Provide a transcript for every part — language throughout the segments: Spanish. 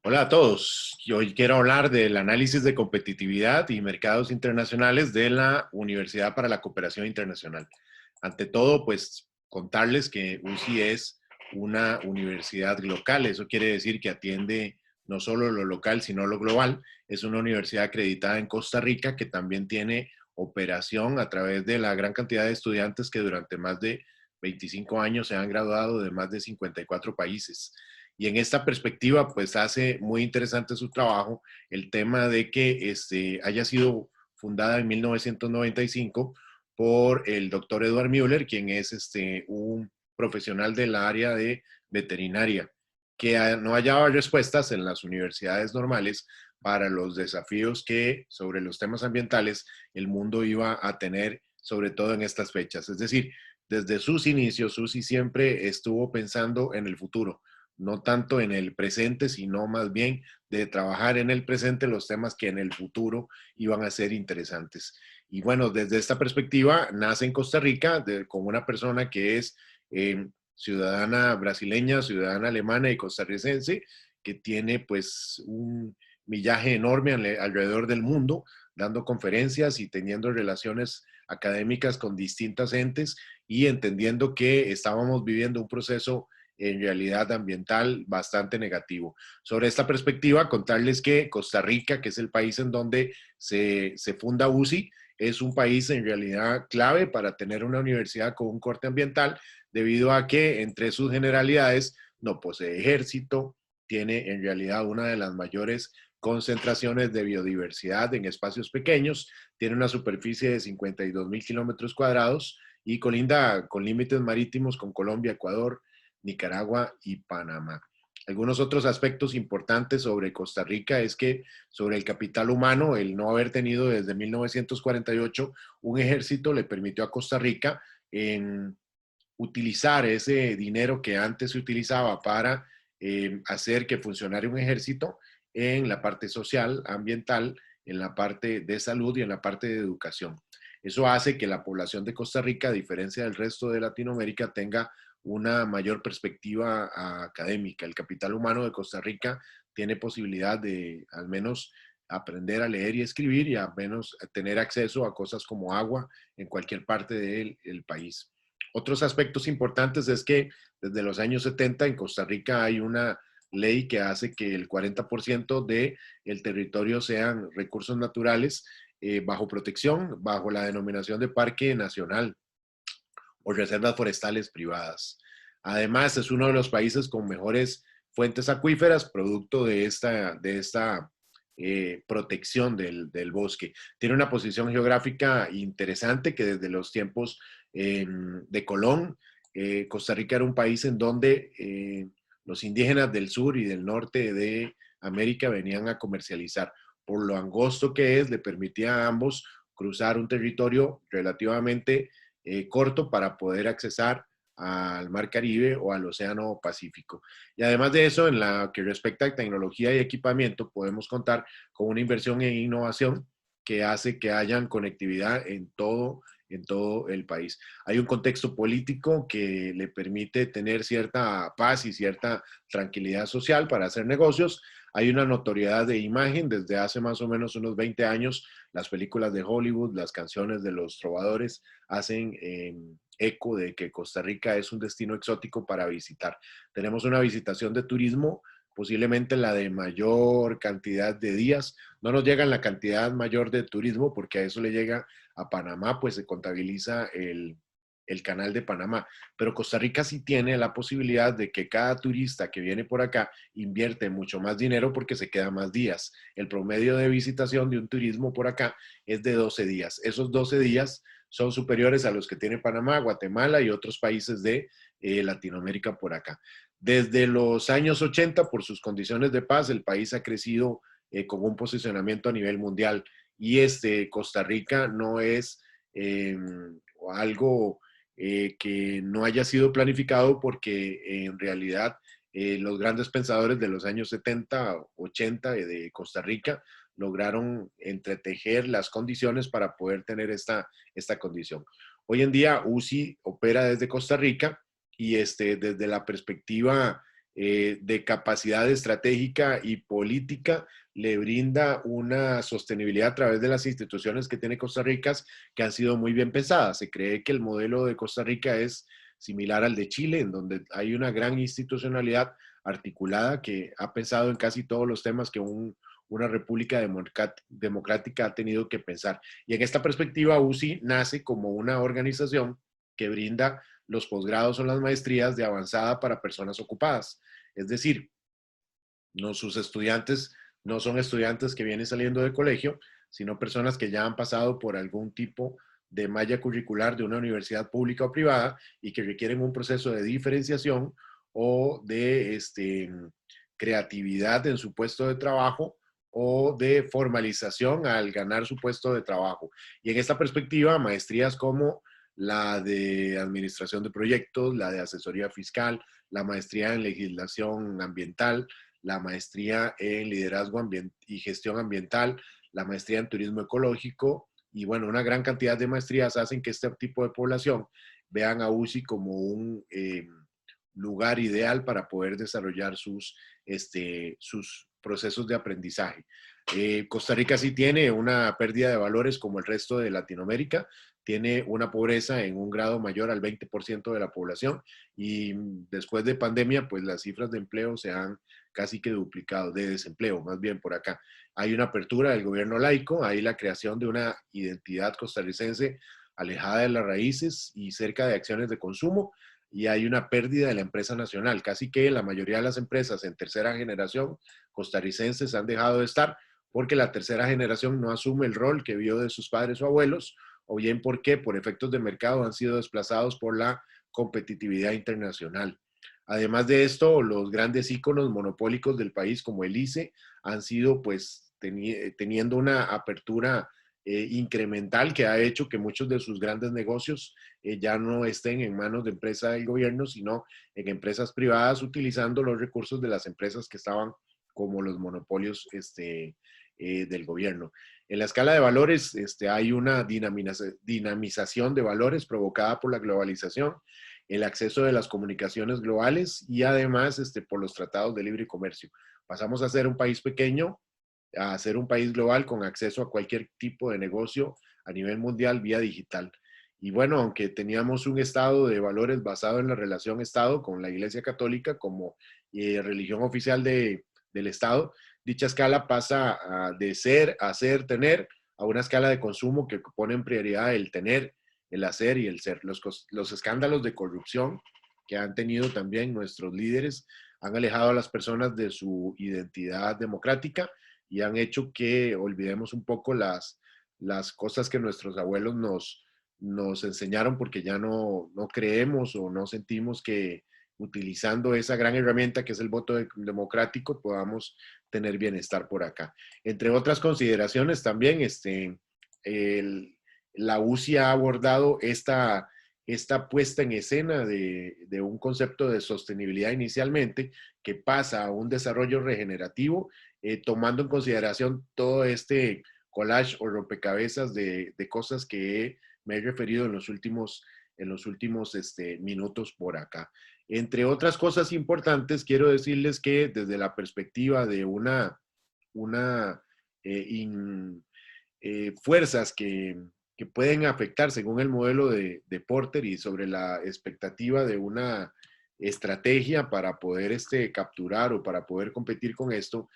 Hola a todos. Yo hoy quiero hablar del análisis de competitividad y mercados internacionales de la Universidad para la Cooperación Internacional. Ante todo, pues contarles que UCI es una universidad local. Eso quiere decir que atiende no solo lo local, sino lo global. Es una universidad acreditada en Costa Rica que también tiene operación a través de la gran cantidad de estudiantes que durante más de 25 años se han graduado de más de 54 países. Y en esta perspectiva, pues hace muy interesante su trabajo el tema de que haya sido fundada en 1995 por el doctor Edward Müller, quien es un profesional del área de veterinaria, que no hallaba respuestas en las universidades normales para los desafíos que sobre los temas ambientales el mundo iba a tener, sobre todo en estas fechas. Es decir, desde sus inicios, Susi siempre estuvo pensando en el futuro, no tanto en el presente, sino más bien de trabajar en el presente los temas que en el futuro iban a ser interesantes. Y bueno, desde esta perspectiva nace en Costa Rica con una persona que es ciudadana brasileña, ciudadana alemana y costarricense, que tiene pues un millaje enorme alrededor del mundo, dando conferencias y teniendo relaciones académicas con distintas entes y entendiendo que estábamos viviendo un proceso en realidad ambiental bastante negativo. Sobre esta perspectiva, contarles que Costa Rica, que es el país en donde se funda UCI, es un país en realidad clave para tener una universidad con un corte ambiental, debido a que entre sus generalidades no posee ejército, tiene en realidad una de las mayores concentraciones de biodiversidad en espacios pequeños, tiene una superficie de 52,000 kilómetros cuadrados y colinda con límites marítimos con Colombia, Ecuador, Nicaragua y Panamá. Algunos otros aspectos importantes sobre Costa Rica es que sobre el capital humano, el no haber tenido desde 1948 un ejército le permitió a Costa Rica en utilizar ese dinero que antes se utilizaba para hacer que funcionara un ejército en la parte social, ambiental, en la parte de salud y en la parte de educación. Eso hace que la población de Costa Rica, a diferencia del resto de Latinoamérica, tenga una mayor perspectiva académica. El capital humano de Costa Rica tiene posibilidad de al menos aprender a leer y escribir y al menos tener acceso a cosas como agua en cualquier parte del país. Otros aspectos importantes es que desde los años 70 en Costa Rica hay una ley que hace que el 40% del territorio sean recursos naturales bajo protección, bajo la denominación de Parque Nacional o reservas forestales privadas. Además, es uno de los países con mejores fuentes acuíferas, producto de esta protección del bosque. Tiene una posición geográfica interesante que desde los tiempos de Colón, Costa Rica era un país en donde los indígenas del sur y del norte de América venían a comercializar. Por lo angosto que es, le permitía a ambos cruzar un territorio relativamente corto para poder accesar al Mar Caribe o al Océano Pacífico. Y además de eso, en la que respecta a tecnología y equipamiento, podemos contar con una inversión en innovación que hace que hayan conectividad en todo el país. Hay un contexto político que le permite tener cierta paz y cierta tranquilidad social para hacer negocios. Hay una notoriedad de imagen desde hace más o menos unos 20 años. Las películas de Hollywood, las canciones de los trovadores hacen eco de que Costa Rica es un destino exótico para visitar. Tenemos una visitación de turismo, posiblemente la de mayor cantidad de días. No nos llega en la cantidad mayor de turismo porque a eso le llega a Panamá, pues se contabiliza el canal de Panamá. Pero Costa Rica sí tiene la posibilidad de que cada turista que viene por acá invierte mucho más dinero porque se queda más días. El promedio de visitación de un turismo por acá es de 12 días. Esos 12 días son superiores a los que tiene Panamá, Guatemala y otros países de Latinoamérica por acá. Desde los años 80, por sus condiciones de paz, el país ha crecido con un posicionamiento a nivel mundial y Costa Rica no es algo que no haya sido planificado porque en realidad los grandes pensadores de los años 70, 80 de Costa Rica lograron entretejer las condiciones para poder tener esta condición. Hoy en día UCI opera desde Costa Rica y desde la perspectiva de capacidad estratégica y política, le brinda una sostenibilidad a través de las instituciones que tiene Costa Rica, que han sido muy bien pensadas. Se cree que el modelo de Costa Rica es similar al de Chile, en donde hay una gran institucionalidad articulada que ha pensado en casi todos los temas que una república democrática ha tenido que pensar. Y en esta perspectiva, UCI nace como una organización que brinda los posgrados o las maestrías de avanzada para personas ocupadas. Es decir, no, sus estudiantes no son estudiantes que vienen saliendo del colegio, sino personas que ya han pasado por algún tipo de malla curricular de una universidad pública o privada y que requieren un proceso de diferenciación o de creatividad en su puesto de trabajo o de formalización al ganar su puesto de trabajo. Y en esta perspectiva, maestrías como la de administración de proyectos, la de asesoría fiscal, la maestría en legislación ambiental, la maestría en liderazgo y gestión ambiental, la maestría en turismo ecológico y bueno, una gran cantidad de maestrías hacen que este tipo de población vean a UCI como un lugar ideal para poder desarrollar sus procesos de aprendizaje. Costa Rica sí tiene una pérdida de valores como el resto de Latinoamérica, tiene una pobreza en un grado mayor al 20% de la población y después de pandemia, pues las cifras de empleo se han casi que duplicado, de desempleo más bien por acá. Hay una apertura del gobierno laico, hay la creación de una identidad costarricense alejada de las raíces y cerca de acciones de consumo, y hay una pérdida de la empresa nacional. Casi que la mayoría de las empresas en tercera generación costarricenses han dejado de estar porque la tercera generación no asume el rol que vio de sus padres o abuelos, o bien porque por efectos de mercado han sido desplazados por la competitividad internacional. Además de esto, los grandes íconos monopólicos del país como el ICE han sido pues teniendo una apertura incremental que ha hecho que muchos de sus grandes negocios ya no estén en manos de empresas del gobierno, sino en empresas privadas utilizando los recursos de las empresas que estaban como los monopolios del gobierno. En la escala de valores hay una dinamización de valores provocada por la globalización, el acceso de las comunicaciones globales y además por los tratados de libre comercio. Pasamos a ser un país pequeño a ser un país global con acceso a cualquier tipo de negocio a nivel mundial vía digital. Y bueno, aunque teníamos un estado de valores basado en la relación Estado con la Iglesia Católica como religión oficial del Estado, dicha escala pasa de ser, hacer, tener, a una escala de consumo que pone en prioridad el tener, el hacer y el ser. Los escándalos de corrupción que han tenido también nuestros líderes han alejado a las personas de su identidad democrática y han hecho que olvidemos un poco las cosas que nuestros abuelos nos enseñaron porque ya no creemos o no sentimos que utilizando esa gran herramienta que es el voto democrático podamos tener bienestar por acá. Entre otras consideraciones también, la UCI ha abordado esta puesta en escena de un concepto de sostenibilidad inicialmente que pasa a un desarrollo regenerativo, tomando en consideración todo este collage o rompecabezas de cosas que me he referido en los últimos minutos por acá. Entre otras cosas importantes, quiero decirles que desde la perspectiva de una fuerzas que pueden afectar según el modelo de Porter y sobre la expectativa de una estrategia para poder capturar o para poder competir con esto,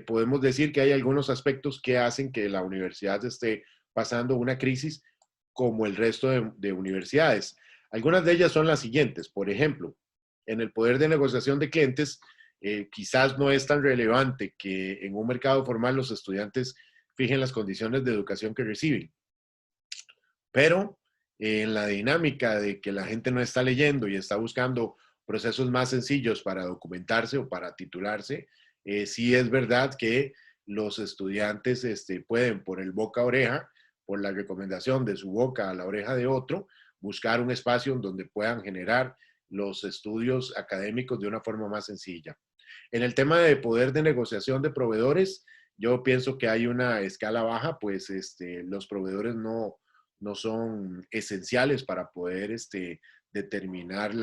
podemos decir que hay algunos aspectos que hacen que la universidad esté pasando una crisis como el resto de universidades. Algunas de ellas son las siguientes. Por ejemplo, en el poder de negociación de clientes, quizás no es tan relevante que en un mercado formal los estudiantes fijen las condiciones de educación que reciben. Pero en la dinámica de que la gente no está leyendo y está buscando procesos más sencillos para documentarse o para titularse, sí es verdad que los estudiantes pueden por el boca a oreja, por la recomendación de su boca a la oreja de otro, buscar un espacio en donde puedan generar los estudios académicos de una forma más sencilla. En el tema de poder de negociación de proveedores, yo pienso que hay una escala baja, pues los proveedores no son esenciales para poder determinar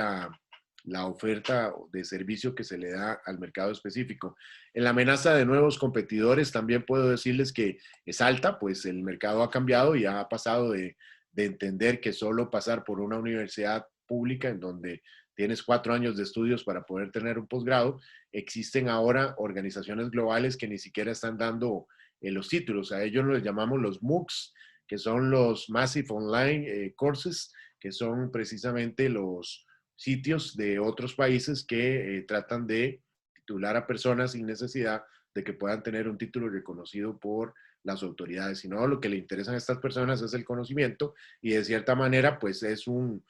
la oferta de servicio que se le da al mercado específico. En la amenaza de nuevos competidores también puedo decirles que es alta, pues el mercado ha cambiado y ha pasado de entender que solo pasar por una universidad pública en donde tienes 4 años de estudios para poder tener un posgrado, existen ahora organizaciones globales que ni siquiera están dando los títulos. A ellos los llamamos los MOOCs, que son los Massive Online Courses, que son precisamente los sitios de otros países que tratan de titular a personas sin necesidad de que puedan tener un título reconocido por las autoridades, sino lo que le interesan a estas personas es el conocimiento y de cierta manera pues es un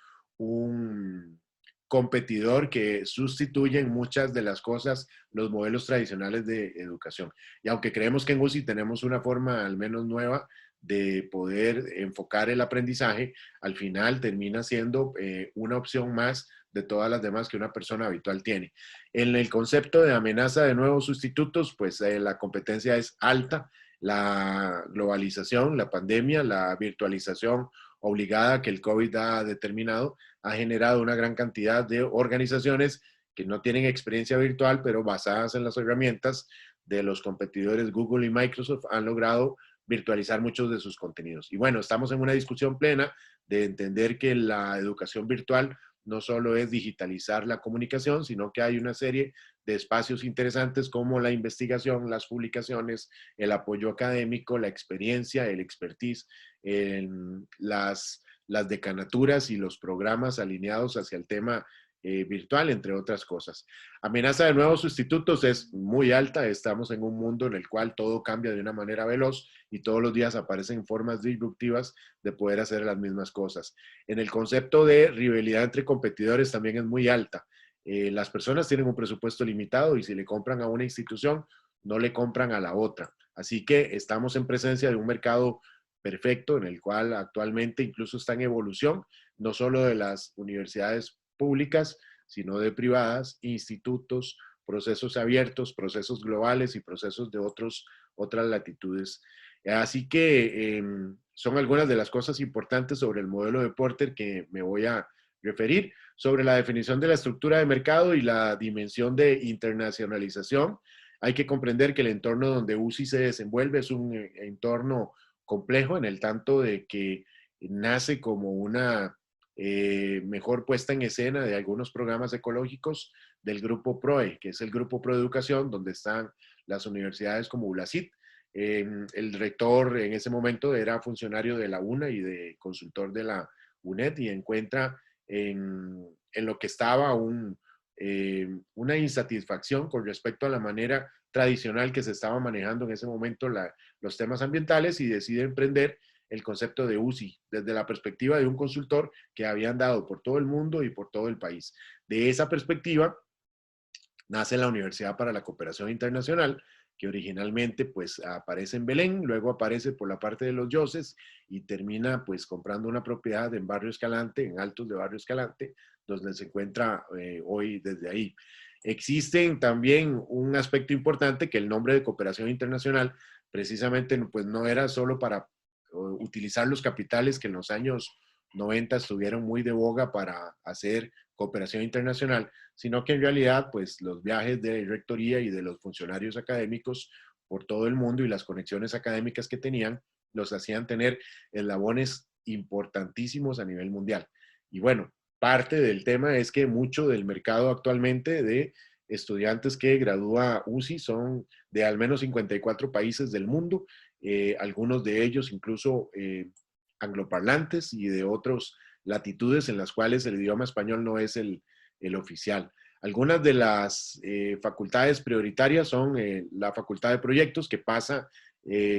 competidor que sustituye en muchas de las cosas los modelos tradicionales de educación. Y aunque creemos que en UCI tenemos una forma al menos nueva de poder enfocar el aprendizaje, al final termina siendo una opción más de todas las demás que una persona habitual tiene. En el concepto de amenaza de nuevos sustitutos, pues la competencia es alta, la globalización, la pandemia, la virtualización obligada que el COVID ha determinado, ha generado una gran cantidad de organizaciones que no tienen experiencia virtual, pero basadas en las herramientas de los competidores Google y Microsoft han logrado virtualizar muchos de sus contenidos. Y bueno, estamos en una discusión plena de entender que la educación virtual no solo es digitalizar la comunicación, sino que hay una serie de espacios interesantes como la investigación, las publicaciones, el apoyo académico, la experiencia, el expertise, las decanaturas y los programas alineados hacia el tema virtual, entre otras cosas. Amenaza de nuevos sustitutos es muy alta. Estamos en un mundo en el cual todo cambia de una manera veloz y todos los días aparecen formas disruptivas de poder hacer las mismas cosas. En el concepto de rivalidad entre competidores también es muy alta. Las personas tienen un presupuesto limitado y si le compran a una institución, no le compran a la otra. Así que estamos en presencia de un mercado perfecto en el cual actualmente incluso está en evolución, no solo de las universidades públicas, sino de privadas, institutos, procesos abiertos, procesos globales y procesos de otras latitudes. Así que son algunas de las cosas importantes sobre el modelo de Porter que me voy a referir. Sobre la definición de la estructura de mercado y la dimensión de internacionalización, hay que comprender que el entorno donde UCI se desenvuelve es un entorno complejo en el tanto de que nace como una mejor puesta en escena de algunos programas ecológicos del grupo PROE, que es el grupo Proeducación, donde están las universidades como ULACIT. El rector en ese momento era funcionario de la UNA y de consultor de la UNED y encuentra en lo que estaba una insatisfacción con respecto a la manera tradicional que se estaba manejando en ese momento los temas ambientales y decide emprender el concepto de UCI desde la perspectiva de un consultor que había andado por todo el mundo y por todo el país. De esa perspectiva nace la Universidad para la Cooperación Internacional, que originalmente pues aparece en Belén, luego aparece por la parte de los Yoses y termina pues comprando una propiedad en Barrio Escalante, en Altos de Barrio Escalante, donde se encuentra hoy desde ahí. Existen también un aspecto importante que el nombre de Cooperación Internacional precisamente pues no era solo para utilizar los capitales que en los años 90 estuvieron muy de boga para hacer cooperación internacional, sino que en realidad pues los viajes de rectoría y de los funcionarios académicos por todo el mundo y las conexiones académicas que tenían los hacían tener eslabones importantísimos a nivel mundial. Y bueno, parte del tema es que mucho del mercado actualmente de estudiantes que gradúa UCI son de al menos 54 países del mundo, algunos de ellos incluso angloparlantes y de otras latitudes en las cuales el idioma español no es el oficial. Algunas de las facultades prioritarias son la Facultad de Proyectos, que pasa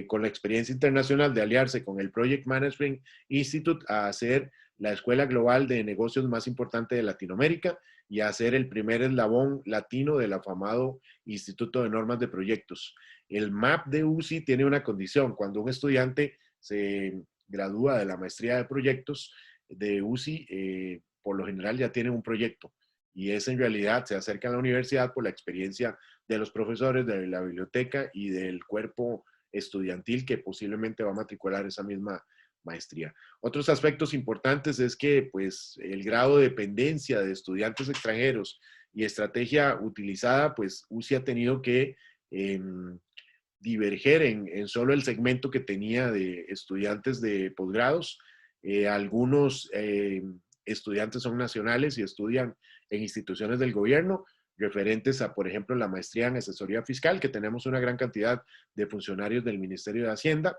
con la experiencia internacional de aliarse con el Project Management Institute a hacer la escuela global de negocios más importante de Latinoamérica y a ser el primer eslabón latino del afamado Instituto de Normas de Proyectos. El MAP de UCI tiene una condición: cuando un estudiante se gradúa de la maestría de proyectos de UCI, por lo general ya tiene un proyecto y es en realidad, se acerca a la universidad por la experiencia de los profesores, de la biblioteca y del cuerpo estudiantil que posiblemente va a matricular esa misma maestría. Otros aspectos importantes es que pues, el grado de dependencia de estudiantes extranjeros y estrategia utilizada, pues UCI ha tenido que eh, diverger en solo el segmento que tenía de estudiantes de posgrados. Algunos estudiantes son nacionales y estudian en instituciones del gobierno, referentes a, por ejemplo, la maestría en asesoría fiscal, que tenemos una gran cantidad de funcionarios del Ministerio de Hacienda.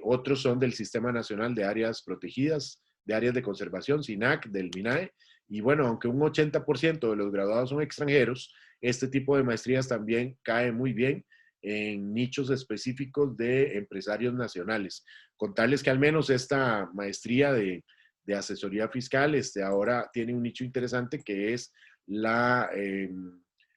Otros son del Sistema Nacional de Áreas Protegidas, de Áreas de Conservación, SINAC, del MINAE. Y bueno, aunque un 80% de los graduados son extranjeros, este tipo de maestrías también cae muy bien en nichos específicos de empresarios nacionales. Contarles que al menos esta maestría de asesoría fiscal ahora tiene un nicho interesante que es la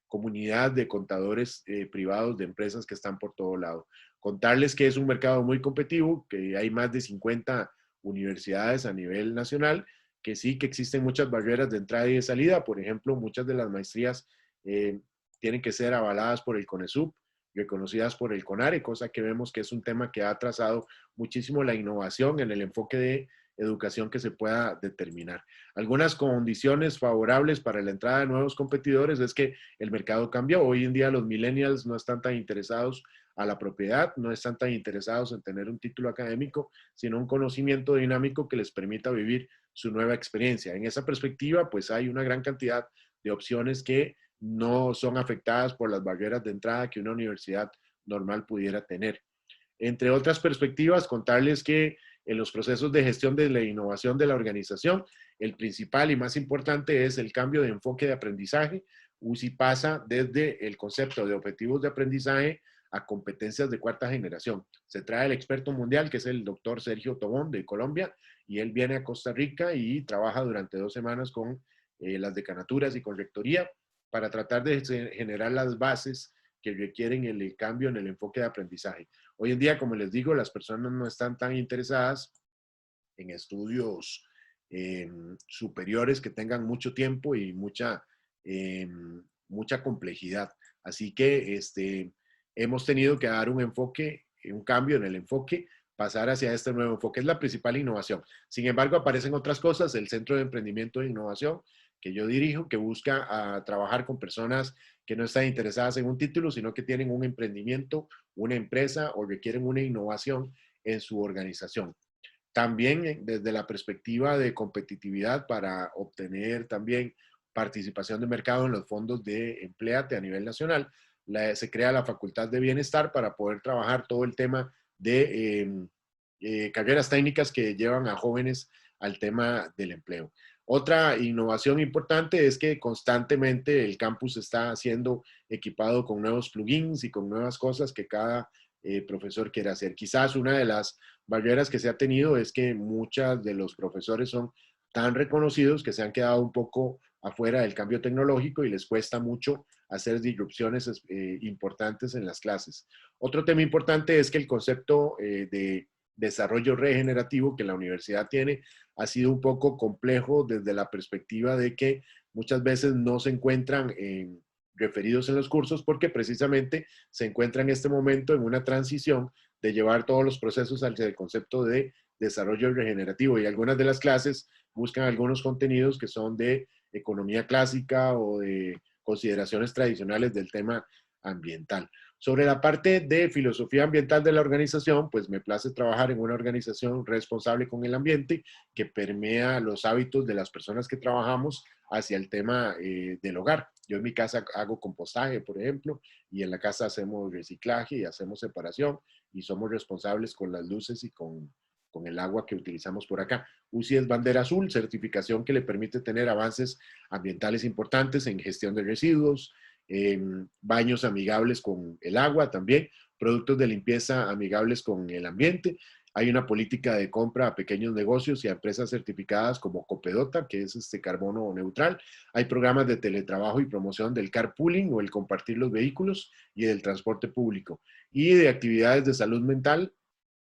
comunidad de contadores privados de empresas que están por todo lado. Contarles que es un mercado muy competitivo, que hay más de 50 universidades a nivel nacional, que sí que existen muchas barreras de entrada y de salida. Por ejemplo, muchas de las maestrías tienen que ser avaladas por el CONESUB, reconocidas por el CONARE, cosa que vemos que es un tema que ha atrasado muchísimo la innovación en el enfoque de educación que se pueda determinar. Algunas condiciones favorables para la entrada de nuevos competidores es que el mercado cambió. Hoy en día los millennials no están tan interesados a la propiedad, no están tan interesados en tener un título académico, sino un conocimiento dinámico que les permita vivir su nueva experiencia. En esa perspectiva, pues hay una gran cantidad de opciones que no son afectadas por las barreras de entrada que una universidad normal pudiera tener. Entre otras perspectivas, contarles que en los procesos de gestión de la innovación de la organización, el principal y más importante es el cambio de enfoque de aprendizaje. UCI pasa desde el concepto de objetivos de aprendizaje a competencias de cuarta generación. Se trae el experto mundial, que es el doctor Sergio Tobón de Colombia, y él viene a Costa Rica y trabaja durante 2 semanas con las decanaturas y con rectoría para tratar de generar las bases que requieren el cambio en el enfoque de aprendizaje. Hoy en día, como les digo, las personas no están tan interesadas en estudios superiores que tengan mucho tiempo y mucha complejidad. Así que hemos tenido que dar un enfoque, un cambio en el enfoque, pasar hacia este nuevo enfoque. Es la principal innovación. Sin embargo, aparecen otras cosas, el Centro de Emprendimiento e Innovación, que yo dirijo, que busca trabajar con personas que no están interesadas en un título, sino que tienen un emprendimiento, una empresa o requieren una innovación en su organización. También desde la perspectiva de competitividad para obtener también participación de mercado en los fondos de Empléate a nivel nacional, se crea la Facultad de Bienestar para poder trabajar todo el tema de carreras técnicas que llevan a jóvenes al tema del empleo. Otra innovación importante es que constantemente el campus está siendo equipado con nuevos plugins y con nuevas cosas que cada profesor quiere hacer. Quizás una de las barreras que se ha tenido es que muchos de los profesores son tan reconocidos que se han quedado un poco afuera del cambio tecnológico y les cuesta mucho hacer disrupciones importantes en las clases. Otro tema importante es que el concepto de desarrollo regenerativo que la universidad tiene ha sido un poco complejo desde la perspectiva de que muchas veces no se encuentran referidos en los cursos porque precisamente se encuentra en este momento en una transición de llevar todos los procesos hacia el concepto de desarrollo regenerativo y algunas de las clases buscan algunos contenidos que son de economía clásica o de consideraciones tradicionales del tema ambiental. Sobre la parte de filosofía ambiental de la organización, pues me place trabajar en una organización responsable con el ambiente que permea los hábitos de las personas que trabajamos hacia el tema del hogar. Yo en mi casa hago compostaje, por ejemplo, y en la casa hacemos reciclaje y hacemos separación y somos responsables con las luces y con el agua que utilizamos por acá. UCI es bandera azul, certificación que le permite tener avances ambientales importantes en gestión de residuos, baños amigables con el agua también, productos de limpieza amigables con el ambiente. Hay una política de compra a pequeños negocios y a empresas certificadas como Copedota, que es carbono neutral. Hay programas de teletrabajo y promoción del carpooling o el compartir los vehículos y del transporte público. Y de actividades de salud mental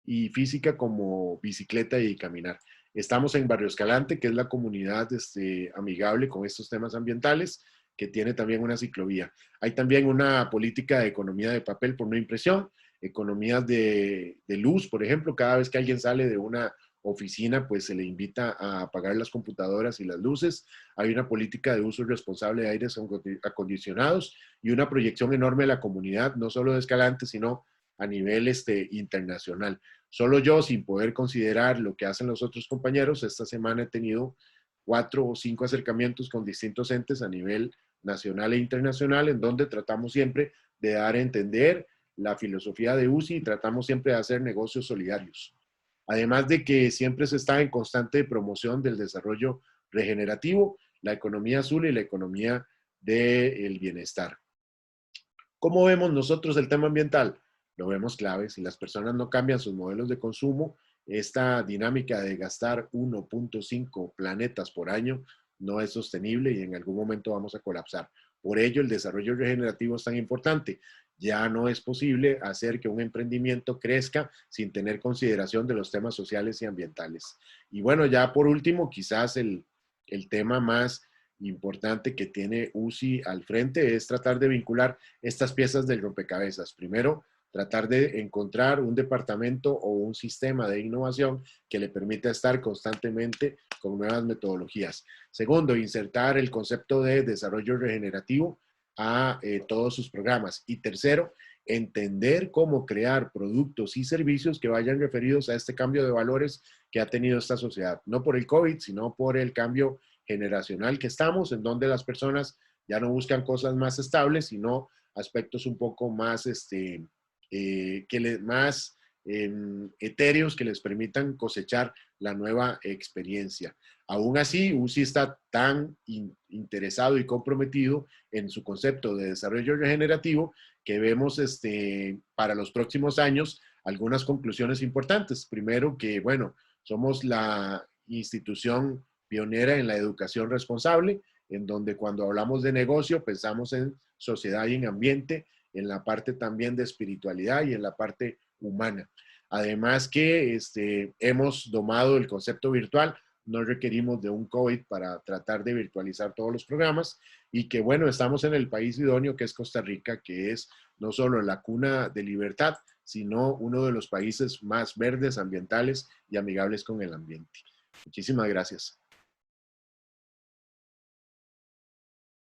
y física como bicicleta y caminar. Estamos en Barrio Escalante, que es la comunidad amigable con estos temas ambientales, que tiene también una ciclovía. Hay también una política de economía de papel por no impresión, economías de luz, por ejemplo, cada vez que alguien sale de una oficina pues se le invita a apagar las computadoras y las luces. Hay una política de uso responsable de aires acondicionados y una proyección enorme de la comunidad, no solo de Escalante, sino a nivel internacional. Solo yo, sin poder considerar lo que hacen los otros compañeros, esta semana he tenido 4 o 5 acercamientos con distintos entes a nivel nacional e internacional, en donde tratamos siempre de dar a entender la filosofía de UCI y tratamos siempre de hacer negocios solidarios. Además de que siempre se está en constante promoción del desarrollo regenerativo, la economía azul y la economía del bienestar. ¿Cómo vemos nosotros el tema ambiental? Lo vemos clave. Si las personas no cambian sus modelos de consumo, esta dinámica de gastar 1.5 planetas por año no es sostenible y en algún momento vamos a colapsar. Por ello, el desarrollo regenerativo es tan importante. Ya no es posible hacer que un emprendimiento crezca sin tener consideración de los temas sociales y ambientales. Y bueno, ya por último, quizás el tema más importante que tiene UCI al frente es tratar de vincular estas piezas del rompecabezas. Primero, tratar de encontrar un departamento o un sistema de innovación que le permita estar constantemente con nuevas metodologías. Segundo, insertar el concepto de desarrollo regenerativo a todos sus programas. Y tercero, entender cómo crear productos y servicios que vayan referidos a este cambio de valores que ha tenido esta sociedad. No por el COVID, sino por el cambio generacional que estamos, en donde las personas ya no buscan cosas más estables, sino aspectos un poco más, más etéreos que les permitan cosechar la nueva experiencia. Aún así, UCI está tan interesado y comprometido en su concepto de desarrollo regenerativo que vemos para los próximos años algunas conclusiones importantes. Primero, que bueno, somos la institución pionera en la educación responsable, en donde cuando hablamos de negocio pensamos en sociedad y en ambiente, en la parte también de espiritualidad y en la parte humana. Además que hemos domado el concepto virtual, no requerimos de un COVID para tratar de virtualizar todos los programas y que bueno, estamos en el país idóneo que es Costa Rica, que es no solo la cuna de libertad, sino uno de los países más verdes, ambientales y amigables con el ambiente. Muchísimas gracias.